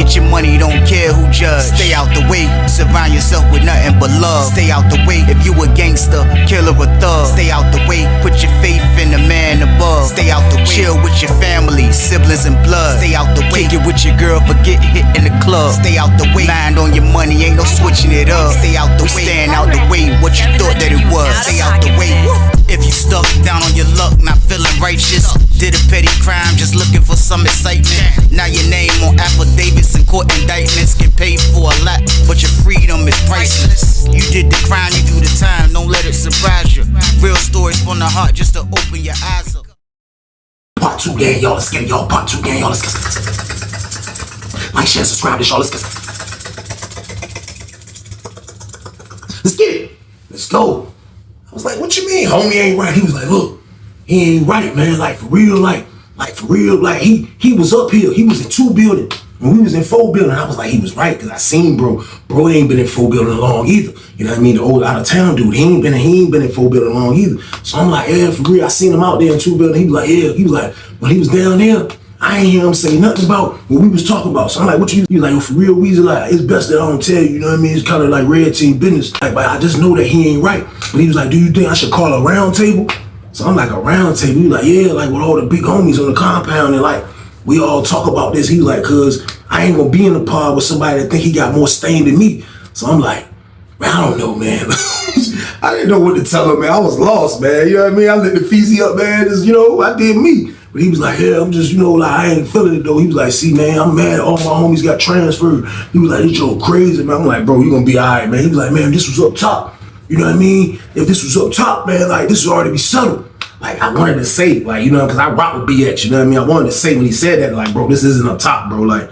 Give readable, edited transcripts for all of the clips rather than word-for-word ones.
Get your money, don't care who judge. Stay out the way, surround yourself with nothing but love. Stay out the way, if you a gangster, killer or thug. Stay out the way, put your faith in the man above. Stay out the way, chill with your family, siblings and blood. Stay out the way, kick it with your girl, forget hit in the club. Stay out the way, mind on your money, ain't no switching it up. Stay out the way, stand out the way, what you thought that it was. Stay out the way. If you stuck down on your luck, not feeling righteous, did a petty crime, just looking for some excitement. Now your name on affidavits and court indictments, get paid for a lot, but your freedom is priceless. You did the crime, you do the time, don't let it surprise you. Real stories from the heart, just to open your eyes up. Part 2, gang, y'all, let's get it, y'all. Part 2, gang, y'all, let's get it. Like, share, subscribe this, y'all, let's get it. Let's get it. Let's go. I was like, what you mean, homie ain't right? He was like, look, he ain't right, man. Like, for real, like for real, like, he was up here. He was in 2 buildings. When we was in 4 building, I was like, he was right, because I seen bro ain't been in 4 building long either. You know what I mean? The old out of town dude, he ain't been in 4 building long either. So I'm like, yeah, for real, I seen him out there in 2 building. He was like, yeah, he was like, when he was down there, I ain't hear him say nothing about what we was talking about. So I'm like, what you? He was like, oh, for real, Weezy, like, it's best that I don't tell you, you know what I mean? It's kind of like red team business. Like, but I just know that he ain't right. But he was like, do you think I should call a round table? So I'm like, a round table? He was like, yeah, like with all the big homies on the compound, and like, we all talk about this. He was like, cause I ain't gonna be in the pod with somebody that think he got more stain than me. So I'm like, man, I don't know, man. I didn't know what to tell him, man. I was lost, man. You know what I mean? I lit the feezy up, man. Just, you know, I did me. But he was like, yeah, I'm just, you know, like, I ain't feeling it, though. He was like, see, man, I'm mad. All my homies got transferred. He was like, this Joe crazy, man. I'm like, bro, you gonna be all right, man. He was like, man, this was up top. You know what I mean? If this was up top, man, like, this would already be settled. Like, I wanted to say, like, you know, because I rock with BX, you know what I mean? I wanted to say when he said that, like, bro, this isn't up top, bro. Like,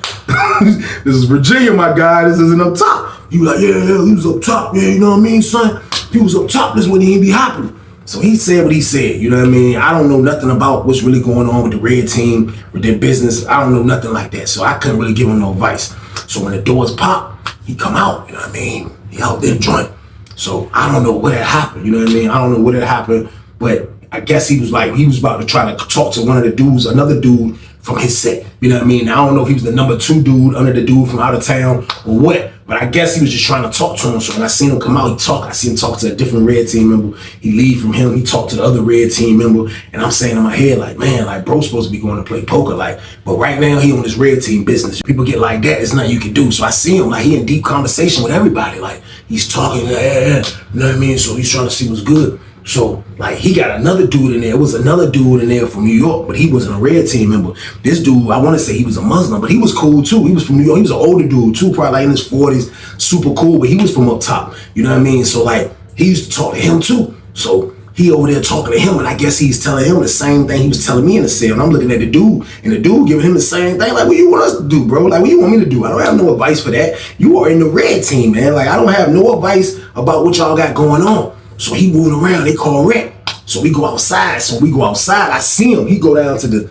this is Virginia, my guy. This isn't up top. He was like, yeah, he was up top. Yeah, you know what I mean, son? If he was up top, this wouldn't even be happening. So he said what he said, you know what I mean? I don't know nothing about what's really going on with the red team, with their business. I don't know nothing like that. So I couldn't really give him no advice. So when the doors pop, he come out, you know what I mean? He out there joint. So I don't know what had happened, you know what I mean? I don't know what had happened, but I guess he was about to try to talk to one of the dudes, another dude from his set, you know what I mean? I don't know if he was the number 2 dude under the dude from out of town or what, but I guess he was just trying to talk to him. So when I seen him come out, I seen him talk to a different red team member. He leave from him, he talked to the other red team member, and I'm saying in my head, like, man, like, bro's supposed to be going to play poker, like, but right now he on his red team business. People get like that, it's nothing you can do. So I see him, like, he in deep conversation with everybody, like, he's talking, you know what I mean? So he's trying to see what's good. So, like, he got another dude in there. It was another dude in there from New York, but he wasn't a red team member. This dude, I want to say he was a Muslim, but he was cool, too. He was from New York. He was an older dude, too, probably like in his 40s, super cool, but he was from up top. You know what I mean? So, like, he used to talk to him, too. So, he over there talking to him, and I guess he's telling him the same thing he was telling me in the cell. And I'm looking at the dude, and the dude giving him the same thing. Like, what you want us to do, bro? Like, what you want me to do? I don't have no advice for that. You are in the red team, man. Like, I don't have no advice about what y'all got going on. So he moving around. They call rec. So we go outside. I see him. He go down to the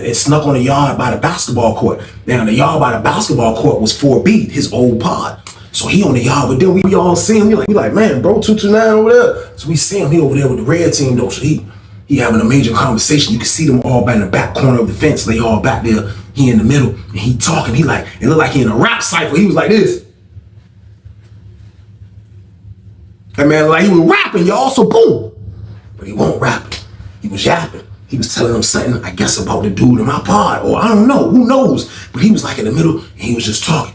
and snuck on the yard by the basketball court. Now the yard by the basketball court was 4B, his old pod. So he on the yard, but then we all see him. We like, man, bro, 229 over there. So we see him. He over there with the red team though. So he having a major conversation. You can see them all back in the back corner of the fence. They all back there. He in the middle, and he talking. He like, it looked like he in a rap cycle. He was like this. That man, like, he was rapping, y'all. So boom. But he won't rap. He was yapping. He was telling them something, I guess, about the dude in my pod, or I don't know, who knows? But he was like in the middle, and he was just talking.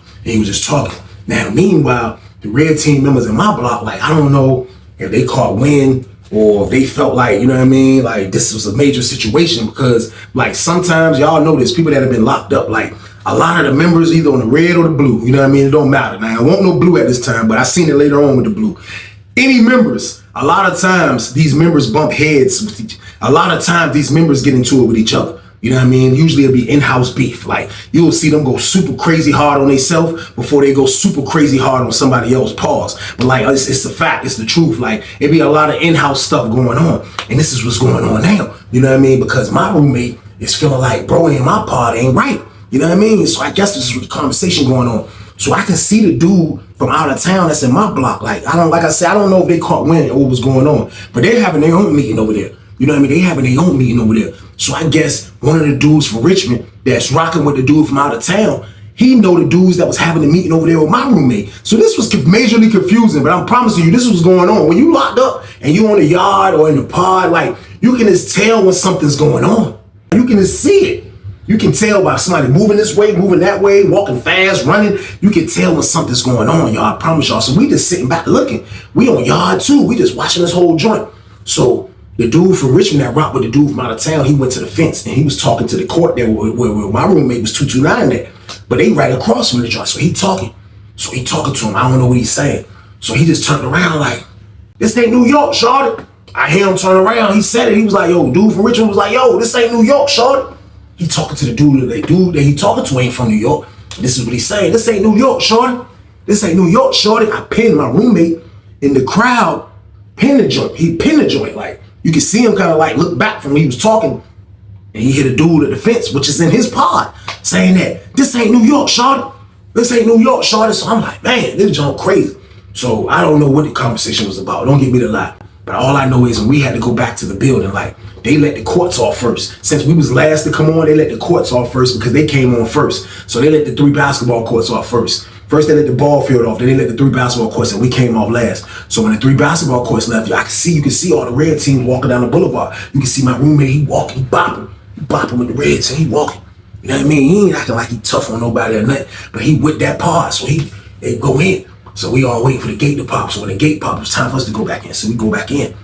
Now, meanwhile, the red team members in my block, like, I don't know if they caught wind or if they felt like, you know what I mean, like this was a major situation, because like sometimes y'all know there's people that have been locked up, like a lot of the members either on the red or the blue, you know what I mean? It don't matter. Now, I won't no blue at this time, but I seen it later on with the blue. Any members, a lot of times these members bump heads with each. A lot of times these members get into it with each other. You know what I mean? Usually it'll be in-house beef. Like, you'll see them go super crazy hard on themselves before they go super crazy hard on somebody else. Pause. But like, it's the fact, it's the truth. Like, it be a lot of in-house stuff going on. And this is what's going on now. You know what I mean? Because my roommate is feeling like, bro, in my part ain't right. You know what I mean? So I guess this is the conversation going on. So I can see the dude from out of town that's in my block. Like I said, I don't know if they caught wind or what was going on, but they're having their own meeting over there. You know what I mean? They having their own meeting over there. So I guess one of the dudes from Richmond that's rocking with the dude from out of town, he know the dudes that was having the meeting over there with my roommate. So this was majorly confusing, but I'm promising you, this was going on. When you locked up and you on the yard or in the pod, like, you can just tell when something's going on. You can just see it. You can tell by somebody moving this way, moving that way, walking fast, running. You can tell when something's going on, y'all. I promise y'all. So we just sitting back looking. We on yard too. We just watching this whole joint. So the dude from Richmond that rocked with the dude from out of town, he went to the fence and he was talking to the court there where my roommate was 229 there. But they right across from the joint. So he talking. To him. I don't know what he's saying. So he just turned around like, this ain't New York, shorty. I hear him turn around. He said it. He was like, yo, dude from Richmond was like, yo, this ain't New York, shorty. He talking to the dude that he talking to ain't from New York. This is what he's saying. This ain't New York, shorty. This ain't New York, shorty. I pinned my roommate in the crowd, pinned the joint. He pinned the joint. Like, you can see him kind of like look back from when he was talking. And he hit a dude at the fence, which is in his pod, saying that this ain't New York, shorty. This ain't New York, shorty. So I'm like, man, this joint crazy. So I don't know what the conversation was about. Don't get me to lie. But all I know is when we had to go back to the building, like, they let the courts off first. Since we was last to come on, they let the courts off first because they came on first. So they let the 3 basketball courts off first. First they let the ball field off, then they let the 3 basketball courts, and we came off last. So when the 3 basketball courts left, you can see all the red teams walking down the boulevard. You can see my roommate, he walking, he bopping with the red team, he walking. You know what I mean? He ain't acting like he tough on nobody or nothing, but he with that pod, so they go in. So we all waiting for the gate to pop. So when the gate popped, it was time for us to go back in. So we go back in.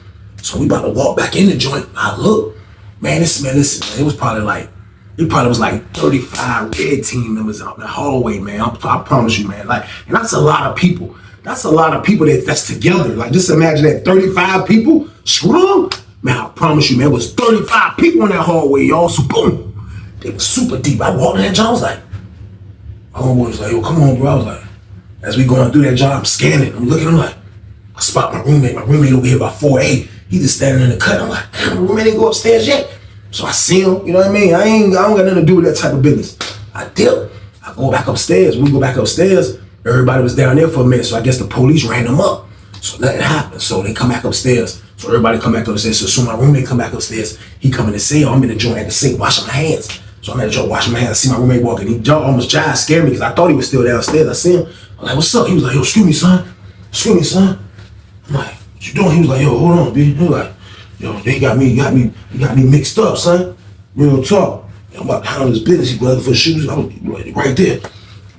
So we about to walk back in the joint. I look, man, listen, man, it was probably like, 35 red team members out in the hallway, man. I promise you, man. Like, and that's a lot of people. That's a lot of people that's together. Like, just imagine that 35 people strong. Man, I promise you, man, it was 35 people in that hallway, y'all. So boom, they was super deep. I walked in that joint, I was like, my homeboy was like, yo, come on, bro. I was like, as we going through that joint, I'm scanning. I'm looking, I'm like, I spot my roommate. My roommate over here by 4A. He just standing in the cut. I'm like, damn, my roommate didn't go upstairs yet. So I see him, you know what I mean? I don't got nothing to do with that type of business. I dip. I go back upstairs. When we go back upstairs, everybody was down there for a minute. So I guess the police ran them up. So nothing happened. So they come back upstairs. So everybody come back upstairs. So soon my roommate come back upstairs. He come in the cell. I'm in the joint at the sink washing my hands. So I'm at the joint washing my hands. I see my roommate walking. He almost jive, scared me because I thought he was still downstairs. I see him. I'm like, what's up? He was like, yo, excuse me, son. Excuse me, son. I'm like, what you doing? He was like, yo, hold on, B. He was like, yo, they got me mixed up, son. Real talk. I'm about to handle this business. He looking for shoes. I was right there.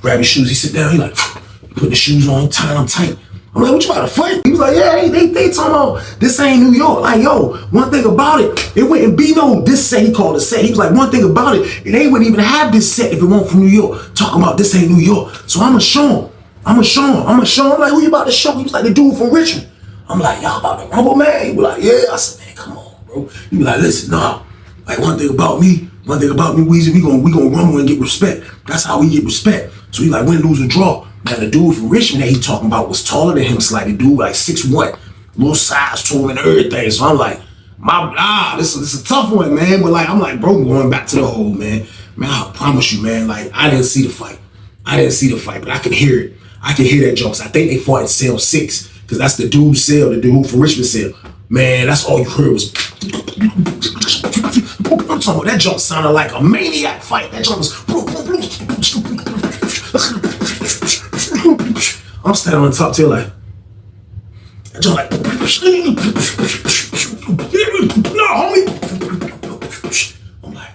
Grab his shoes. He sit down. He like, put the shoes on, tying them tight. I'm like, what you about to fight? He was like, yeah, they talking about this ain't New York. Like, yo, one thing about it wouldn't be no this set. He called it set. He was like, one thing about it they wouldn't even have this set if it weren't from New York. Talking about this ain't New York. So I'ma show him. I'm like, who you about to show? He was like, the dude from Richmond. I'm like, y'all about to rumble, man? He was like, yeah. I said, man, come on, bro. He was like, listen, nah. Like, one thing about me, Weezy, we gonna rumble and get respect. That's how we get respect. So he like, win, lose, or draw. Now the dude from Richmond that he talking about was taller than him slightly. Dude like 6'1", little size to him and everything. So I'm like, this is a tough one, man. But like, I'm like, bro, going back to the hole, man. Man, I promise you, man. Like, I didn't see the fight, but I could hear it. I could hear that jokes. I think they fought in cell 6 because that's the dude's cell, the dude from Richmond cell. Man, that's all you heard was. I'm talking about that jump sounded like a maniac fight. That jump was. I'm standing on the top tail like. That jump like. No, homie. I'm like,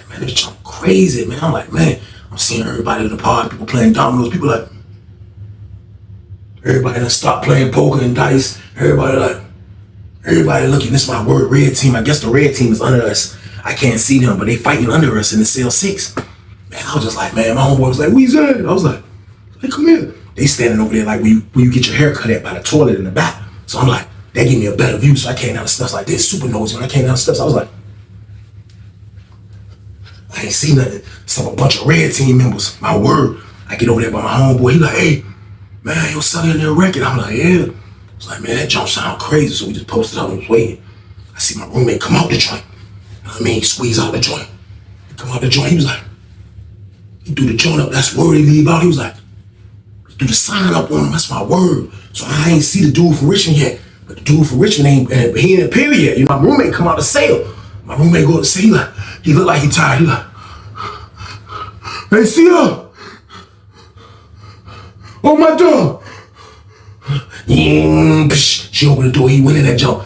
man, this jump crazy, man. I'm like, man, I'm seeing everybody in the pod, people playing dominoes, people like. Everybody done stopped playing poker and dice. Everybody looking, this is my word, red team. I guess the red team is under us. I can't see them, but they fighting under us in the cell 6. Man, I was just like, man, my homeboy was like, Weezy. I was like, hey, come here. They standing over there like where you get your hair cut at by the toilet in the back. So I'm like, that gave me a better view. So I came down the steps like this, super nosy. When I came down the steps, I was like, I ain't see nothing. So a bunch of red team members, my word. I get over there by my homeboy. He like, hey, man, you selling their record? I'm like, yeah. I was like, man, that jump sound crazy. So we just posted up and was waiting. I see my roommate come out the joint. You know what I mean? He squeeze out the joint. He come out the joint. He was like, he do the joint up. That's word he leave out. He was like, do the sign up on him. That's my word. So I ain't see the dude from Richmond yet. But the dude from Richmond he ain't appear yet. You know, my roommate come out the sale. My roommate go to the sale. He look like he tired. He like, Hey, see ya. Oh, my dog. She opened the door. He went in that jump.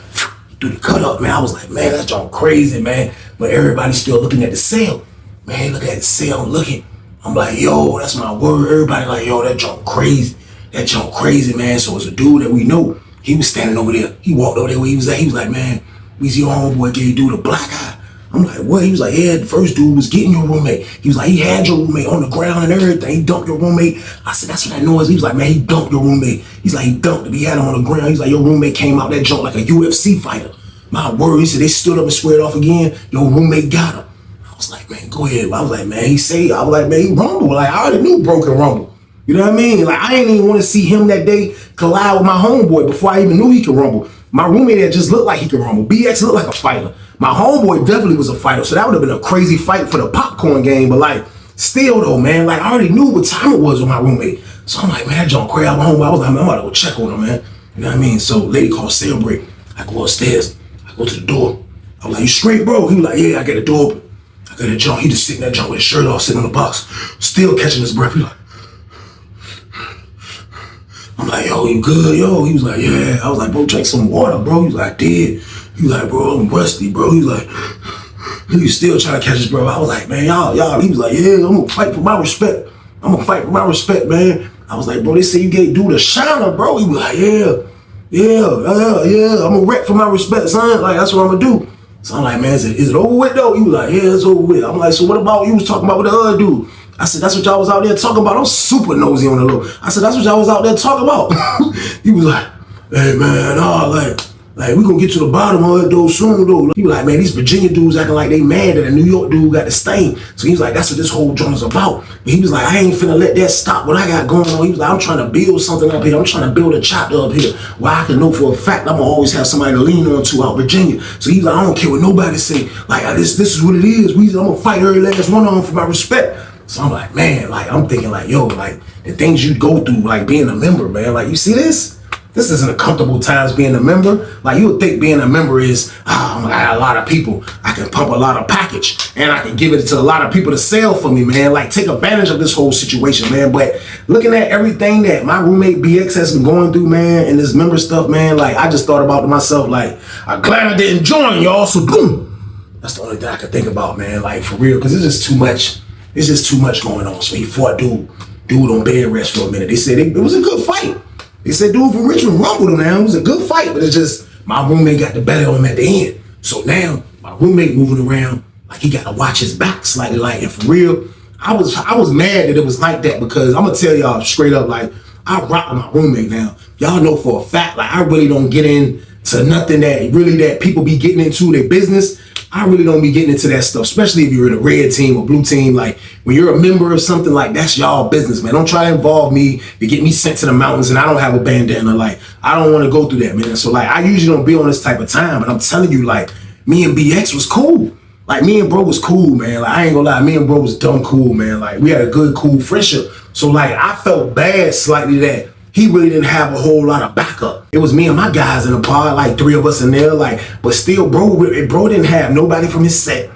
Threw the cut up, man. I was like, man, that jump crazy, man. But everybody's still looking at the cell. Man, look at the cell. I'm looking. I'm like, yo, that's my word. Everybody like, yo, that jump crazy. That jump crazy, man. So it's a dude that we know. He was standing over there. He walked over there where he was at. He was like, man, we see your homeboy gave dude a black eye. I'm like, what? He was like, yeah, the first dude was getting your roommate. He was like, he had your roommate on the ground and everything. He dumped your roommate. I said, that's what that noise. He was like, man, he dumped your roommate. He's like, he dumped him. He had him on the ground. He's like, your roommate came out that jump like a UFC fighter. My word. He said, they stood up and squared off again. Your roommate got him. I was like, man, go ahead. I was like, man, I was like, man, he rumbled. Like, I already knew Broken rumble. You know what I mean? Like, I didn't even want to see him that day collide with my homeboy before I even knew he could rumble. My roommate that just looked like he could rumble. BX looked like a fighter. My homeboy definitely was a fighter, so that would have been a crazy fight for the popcorn game. But like, still though, man, like I already knew what time it was with my roommate. So I'm like, man, that junk crazy. My homeboy, I was like, man, I'm about to go check on him, man. You know what I mean? So lady called cell break. I go upstairs. I go to the door. I was like, you straight, bro? He was like, yeah, I got the door open. I got that junk. He just sitting in that junk with his shirt off, sitting on the box, still catching his breath. He like, I'm like, yo, you good, yo? He was like, yeah. I was like, bro, drink some water, bro. He was like, I did. He was like, bro, I'm rusty, bro. He was like, he was still trying to catch his bro. I was like, man, y'all. He was like, yeah, I'm gonna fight for my respect. I'm gonna fight for my respect, man. I was like, bro, they say you gave dude a shiner, bro. He was like, yeah. I'm gonna wreck for my respect, son. Like, that's what I'm gonna do. So I'm like, man, is it over with though? He was like, yeah, it's over with. I'm like, so what about you was talking about with the other dude? I said, that's what y'all was out there talking about. I'm super nosy on the low. I said, that's what y'all was out there talking about. He was like, hey, man, like we gonna get to the bottom of it though soon though. He was like, man, these Virginia dudes acting like they mad that a New York dude got the stain. So he was like, that's what this whole joint is about. But he was like, I ain't finna let that stop what I got going on. He was like, I'm trying to build something up here. I'm trying to build a chapter up here where I can know for a fact I'm gonna always have somebody to lean on to out Virginia. So he's like, I don't care what nobody say. Like, this is what it is. I'm gonna fight every last one of them for my respect. So I'm like, man, like, I'm thinking like, yo, like, the things you go through, like being a member, man. Like, you see this? This isn't a comfortable times being a member. Like, you would think being a member is, I got a lot of people. I can pump a lot of package and I can give it to a lot of people to sell for me, man. Like, take advantage of this whole situation, man. But looking at everything that my roommate BX has been going through, man, and this member stuff, man, like, I just thought about to myself, like, I'm glad I didn't join y'all. So boom. That's the only thing I could think about, man. Like, for real, because it's just too much. It's just too much going on. So he fought dude on bed rest for a minute. They said it was a good fight. They said dude from Richmond rumbled him now. It was a good fight, but it's just my roommate got the better of him at the end. So now my roommate moving around like he got to watch his back slightly. Like, and for real, I was mad that it was like that because I'm gonna tell y'all straight up, like, I rock with my roommate now. Y'all know for a fact, like, I really don't get into nothing that people be getting into their business. I really don't be getting into that stuff, especially if you're in a red team or blue team. Like, when you're a member of something, like, that's y'all business, man. Don't try to involve me to get me sent to the mountains and I don't have a bandana. Like, I don't want to go through that, man. So, like, I usually don't be on this type of time. And I'm telling you, like, me and BX was cool. Like, me and bro was cool, man. Like, I ain't gonna lie, me and bro was dumb cool, man. Like, we had a good, cool friendship. So, like, I felt bad slightly that he really didn't have a whole lot of backup. It was me and my guys in the pod, like 3 of us in there, like, but still, bro didn't have nobody from his set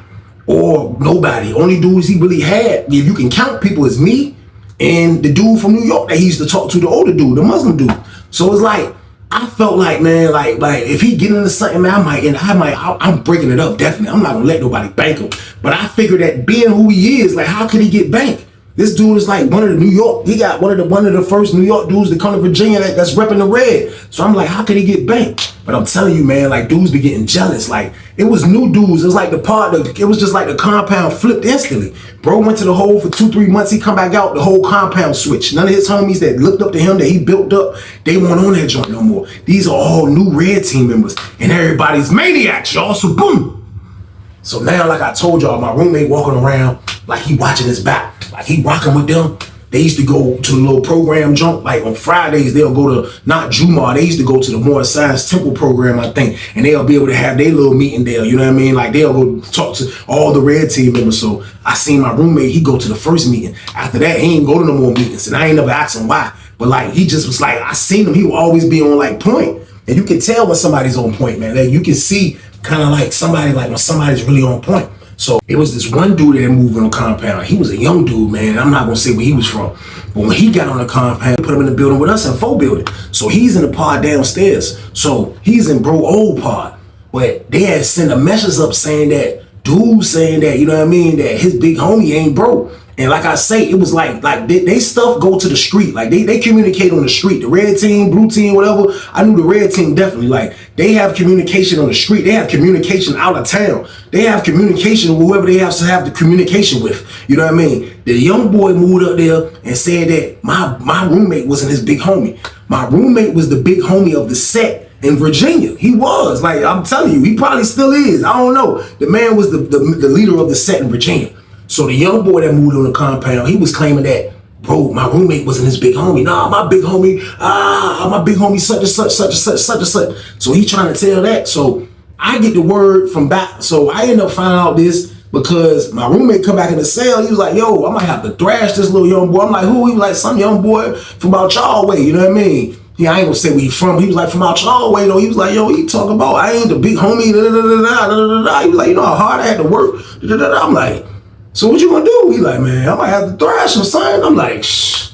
or nobody. Only dudes he really had, if you can count people, is me and the dude from New York that he used to talk to, the older dude, the Muslim dude. So it's like, I felt like, man, like if he get into something, man, I'm breaking it up, definitely. I'm not gonna let nobody bank him. But I figured that being who he is, like, how could he get banked? This dude is like one of the New York. He got one of the first New York dudes to come to Virginia that's repping the red. So I'm like, how could he get banked? But I'm telling you, man, like, dudes be getting jealous. Like, it was new dudes. It was like it was just like the compound flipped instantly. Bro went to the hole for 2-3 months. He come back out, the whole compound switched. None of his homies that looked up to him, that he built up, they weren't on that joint no more. These are all new red team members, and everybody's maniacs, y'all. So boom. So now, like I told y'all, my roommate walking around like he watching his back. Like, he rocking with them. They used to go to the little program jump. Like, on Fridays, they'll go to, not Jumar, they used to go to the more Science Temple program, I think. And they'll be able to have their little meeting there, you know what I mean? Like, they'll go talk to all the red team members. So I seen my roommate, he go to the first meeting. After that, he ain't go to no more meetings. And I ain't never asked him why. But, like, he just was like, I seen him, he will always be on, like, point. And you can tell when somebody's on point, man. Like, you can see kind of like somebody, like when somebody's really on point. So it was this one dude that moved on the compound. He was a young dude, man. I'm not gonna say where he was from. But when he got on the compound, they put him in the building with us in 4 building. So he's in the pod downstairs. So he's in bro old pod. But they had sent a message up saying that, dude saying that, you know what I mean, that his big homie ain't bro. And like I say, it was like they stuff go to the street. Like they communicate on the street. The red team, blue team, whatever. I knew the red team definitely. Like they have communication on the street. They have communication out of town. They have communication with whoever they have to have the communication with. You know what I mean? The young boy moved up there and said that my roommate wasn't his big homie. My roommate was the big homie of the set in Virginia. He was. Like I'm telling you, he probably still is. I don't know. The man was the leader of the set in Virginia. So the young boy that moved on the compound, he was claiming that, bro, my roommate wasn't his big homie. Nah, my big homie such and such, such and such, such and such. So he trying to tell that. So I get the word from back. So I end up finding out this because my roommate come back in the cell. He was like, yo, I might have to thrash this little young boy. I'm like, who? He was like, some young boy from out y'all way. You know what I mean? Yeah, I ain't gonna say where he from. He was like, from out y'all way though. He was like, yo, he talking about, I ain't the big homie. Da, da, da, da, da, da. He was like, you know how hard I had to work. Da, da, da, da. I'm like, so what you gonna do? He like, man, I might have to thrash him, son. I'm like, shh.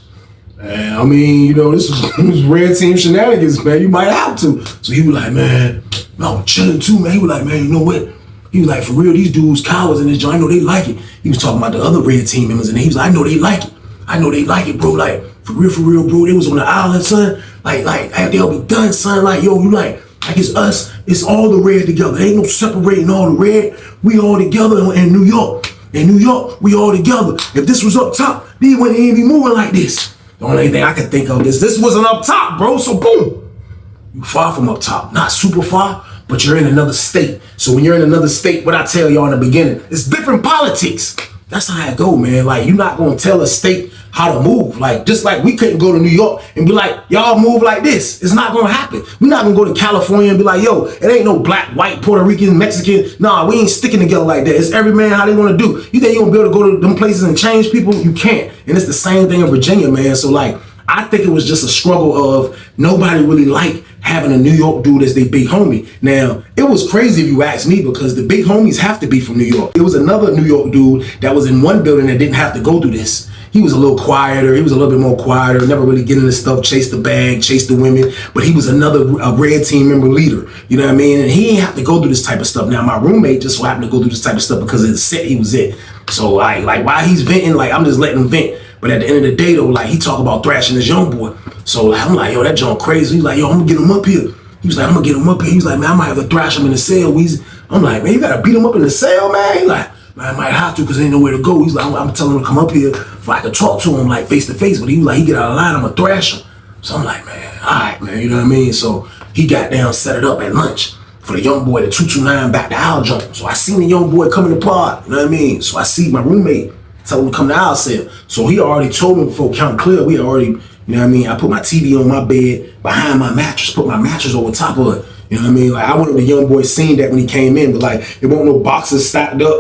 Man, I mean, you know, this was red team shenanigans, man. You might have to. So he was like, man, I'm chilling too, man. He was like, man, you know what? He was like, for real, these dudes cowards in this joint. I know they like it. He was talking about the other red team members, and he was like, I know they like it. I know they like it, bro. Like, for real, bro. They was on the island, son. Like, they'll be done, son. Like, yo, you like it's us. It's all the red together. Ain't no separating all the red. We all together in New York. In New York, we all together. If this was up top, they wouldn't even be moving like this. The only thing I could think of is this wasn't up top, bro. So boom, you far from up top. Not super far, but you're in another state. So when you're in another state, what I tell y'all in the beginning, it's different politics. That's how it go, man. Like, you're not gonna tell a state how to move. Like, just like we couldn't go to New York and be like, y'all move like this. It's not gonna happen. We're not gonna go to California and be like, yo, it ain't no black, white, Puerto Rican, Mexican. Nah, we ain't sticking together like that. It's every man how they wanna do. You think you're gonna be able to go to them places and change people? You can't. And it's the same thing in Virginia, man. So like, I think it was just a struggle of nobody really liked having a New York dude as their big homie. Now, it was crazy if you ask me because the big homies have to be from New York. It was another New York dude that was in one building that didn't have to go through this. He was a little quieter. He was a little bit more quieter, never really getting into stuff, chase the bag, chase the women. But he was another red team member leader. You know what I mean? And he didn't have to go through this type of stuff. Now, my roommate just so happened to go through this type of stuff because of the set he was in. So, like while he's venting, like, I'm just letting him vent. But at the end of the day, though, like, he talk about thrashing this young boy. So, like, I'm like, yo, that junk crazy. He's like, yo, I'm gonna get him up here. He was like, I'm gonna get him up here. He was like, man, I might have to thrash him in the cell, Weezy. I'm like, man, you gotta beat him up in the cell, man? He like, man, I might have to because there ain't nowhere to go. He's like, I'm telling him to come up here so I could talk to him, like, face to face. But he was like, he get out of line, I'm gonna thrash him. So I'm like, man, all right, man, you know what I mean? So he got down, set it up at lunch for the young boy, the 229 back to our jump. So I seen the young boy come in the pod, you know what I mean? So I see my roommate, tell him to come to our cell. So he already told me before count clear, we already, you know what I mean? I put my TV on my bed behind my mattress, put my mattress over top of it. You know what I mean? Like, I wanted the young boy seen that when he came in, but like, it won't no boxes stacked up.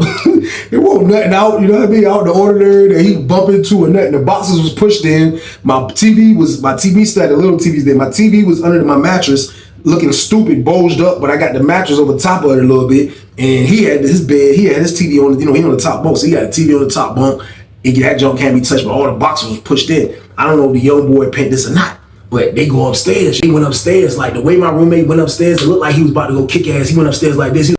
It won't nothing out, you know what I mean? Out the ordinary that he bump into or nothing. The boxes was pushed in. My TV stacked, the little TV's there. My TV was under my mattress, looking stupid, bulged up, but I got the mattress over top of it a little bit. And he had his bed, he had his TV on, you know, he on the top bunk, so he had a TV on the top bunk. That junk can't be touched, but all the boxes was pushed in. I don't know if the young boy paint this or not, but they go upstairs. They went upstairs, like the way my roommate went upstairs, it looked like he was about to go kick ass. He went upstairs like this.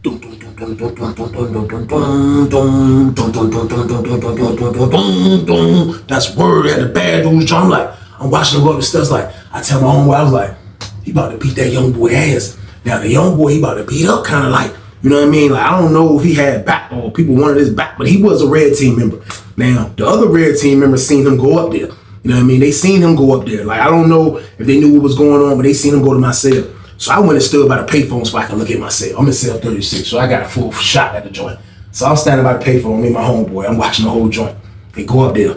That's word at the bad dude's drum. I'm like, I'm watching him go up the steps. Like, I tell my homeboy, I was like, he about to beat that young boy ass. Now the young boy, he about to beat up, kind of like, you know what I mean? Like, I don't know if he had back or people wanted his back, but he was a red team member. Now, the other red team members seen him go up there. You know what I mean? They seen him go up there. Like, I don't know if they knew what was going on, but they seen him go to my cell. So I went and stood by the payphone so I can look at my cell. I'm in cell 36, so I got a full shot at the joint. So I'm standing by the payphone, me and my homeboy. I'm watching the whole joint. They go up there.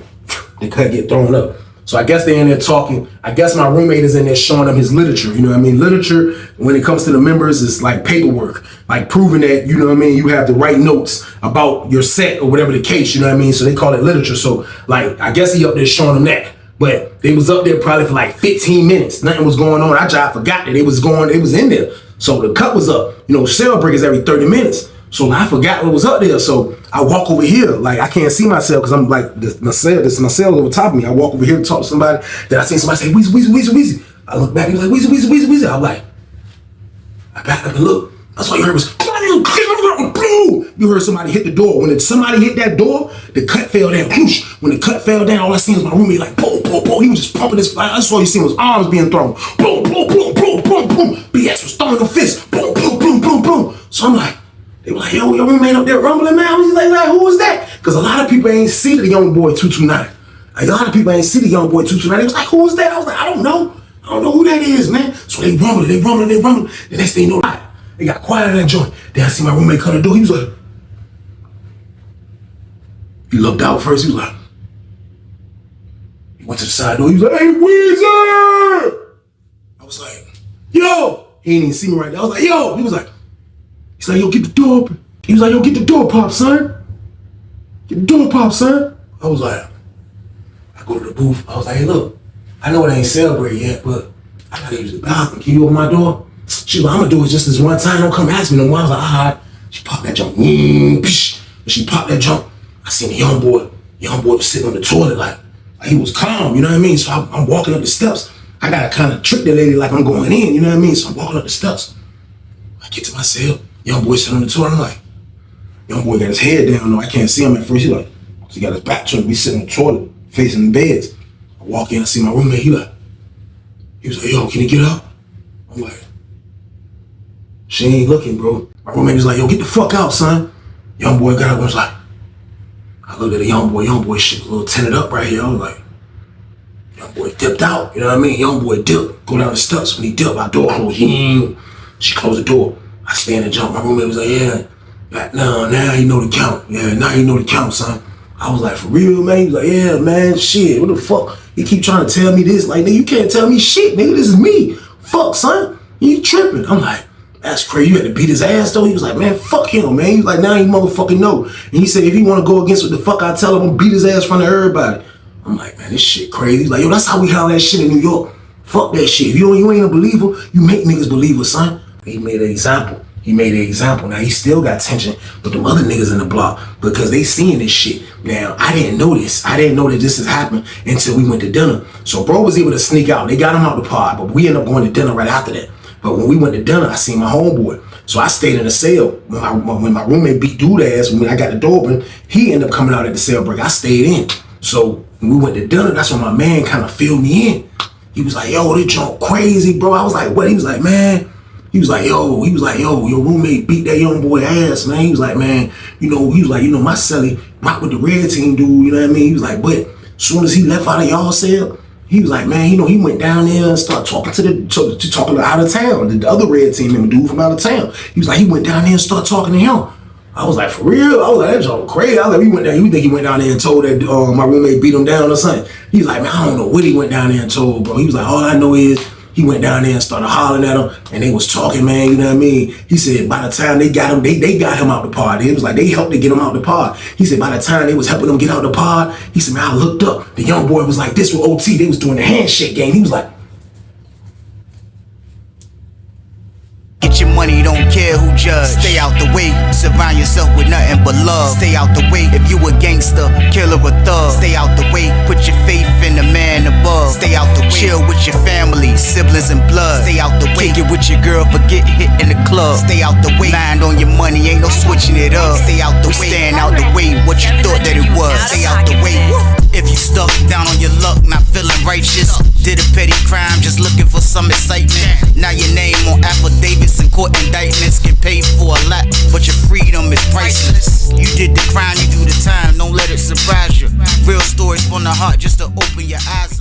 They could get thrown up. So I guess they're in there talking. I guess my roommate is in there showing them his literature. You know what I mean? Literature, when it comes to the members, is like paperwork. Like proving that, you know what I mean, you have the right notes about your set or whatever the case, you know what I mean? So they call it literature. So, like, I guess he up there showing them that. But they was up there probably for like 15 minutes. Nothing was going on. I forgot that it was in there. So the cut was up. You know, cell break is every 30 minutes. So I forgot what was up there. So I walk over here, like I can't see myself because I'm like my cell over top of me. I walk over here to talk to somebody. Then I see somebody say Weezy, Weezy, Weezy, Weezy. I look back, he was like Weezy, Weezy, Weezy, Weezy. I'm like, I back up and look. That's all you heard was boom. You heard somebody hit the door. When somebody hit that door, the cut fell down. When the cut fell down, all I seen was my roommate like boom, boom, boom. He was just pumping his. I saw you seen his arms being thrown. Boom, boom, boom, boom, boom, boom. BX was throwing a fist. Boom, boom, boom, boom, boom. So I'm like. They were like, yo, your roommate up there rumbling, man. I was like, who was that? Because a lot of people ain't see the young boy 229. Like, a lot of people ain't see the young boy 229. They was like, who was that? I was like, I don't know. I don't know who that is, man. So they rumbling. The next thing you know, they got quiet in that joint. Then I see my roommate come to the door. He was like, he looked out first. He was like, he went to the side door. He was like, hey, Weezer! I was like, yo! He didn't even see me right there. I was like, yo! He was like, he's like, yo, get the door open. He was like, yo, get the door pop, son. Get the door pop, son. I was like, I go to the booth. I was like, hey, look, I know it ain't celebrate yet, but I gotta use the bathroom. Can you open my door? She was like, I'm gonna do it just this one time. Don't come ask me no more. I was like, all right. She popped that jump. When she popped that jump, I seen the young boy. Young boy was sitting on the toilet like he was calm, you know what I mean? So I'm walking up the steps. I gotta kind of trick the lady like I'm going in, you know what I mean? So I'm walking up the steps. I get to my cell. Young boy sitting on the toilet. I'm like, young boy got his head down. No, I can't see him at first. He like, he got his back to him. We sitting on the toilet, facing the beds. I walk in, I see my roommate. He was like, yo, can you get up? I'm like, she ain't looking, bro. My roommate was like, yo, get the fuck out, son. Young boy got up and was like, I looked at the young boy shit was a little tinted up right here. I was like, young boy dipped out, you know what I mean? Young boy dipped, go down the steps. When he dipped, my door closed. She closed the door. I stand and jump. My roommate was like, yeah, now you know the count. Yeah, now you know the count, son. I was like, for real, man? He was like, yeah, man, shit, what the fuck? He keep trying to tell me this. Like, nigga, you can't tell me shit, nigga, this is me. Fuck, son, you tripping. I'm like, that's crazy. You had to beat his ass, though? He was like, man, fuck him, man. He was like, now you motherfucking know. And he said, if he want to go against what the fuck I tell him, I'm gonna beat his ass in front of everybody. I'm like, man, this shit crazy. He's like, yo, that's how we handle that shit in New York. Fuck that shit. If you ain't a believer, you make niggas believers, son. He made an example. Now he still got tension with them other niggas in the block because they seeing this shit. Now, I didn't know this. I didn't know that this has happened until we went to dinner. So bro was able to sneak out. They got him out the pod, but we ended up going to dinner right after that. But when we went to dinner, I seen my homeboy. So I stayed in the cell. When my roommate beat dude ass, when I got the door open, he ended up coming out at the cell break. I stayed in. So when we went to dinner, that's when my man kind of filled me in. He was like, yo, this junk crazy, bro. I was like, what? He was like, man. He was like, yo, your roommate beat that young boy ass, man. He was like, man, my celly rock with the red team dude, you know what I mean? He was like, but as soon as he left out of y'all cell, he was like, man, he went down there and started talking to talking to out of town, the other red team member dude from out of town. He was like, he went down there and started talking to him. I was like, for real? I was like, that's all crazy. I was like, you think he went down there and told that my roommate beat him down or something? He was like, man, I don't know what he went down there and told, bro. He was like, all I know is he went down there and started hollering at him, and they was talking, man, you know what I mean? He said by the time they got him, they got him out the pod. It was like they helped to get him out the pod. He said by the time they was helping him get out the pod, he said, man, I looked up. The young boy was like this with OT. They was doing the handshake game. He was like, get your money, don't care who judge. Stay out the way, surround yourself with nothing but love. Stay out the way, if you a gangster, killer or thug. Stay out the way, put your faith in the man above. Stay out the way, chill with your family, siblings and blood. Stay out the way, kick it with your girl, forget hit in the club. Stay out the way, mind on your money, ain't no switching it up. Stay out the way, stand out the way, what you thought that it was. Stay out the way, if you stuck down on your luck, not feeling righteous. Did a petty crime, just looking for some excitement. Now your name on affidavits and court indictments. Get paid for a lot, but your freedom is priceless. You did the crime, you do the time, don't let it surprise you. Real stories from the heart, just to open your eyes.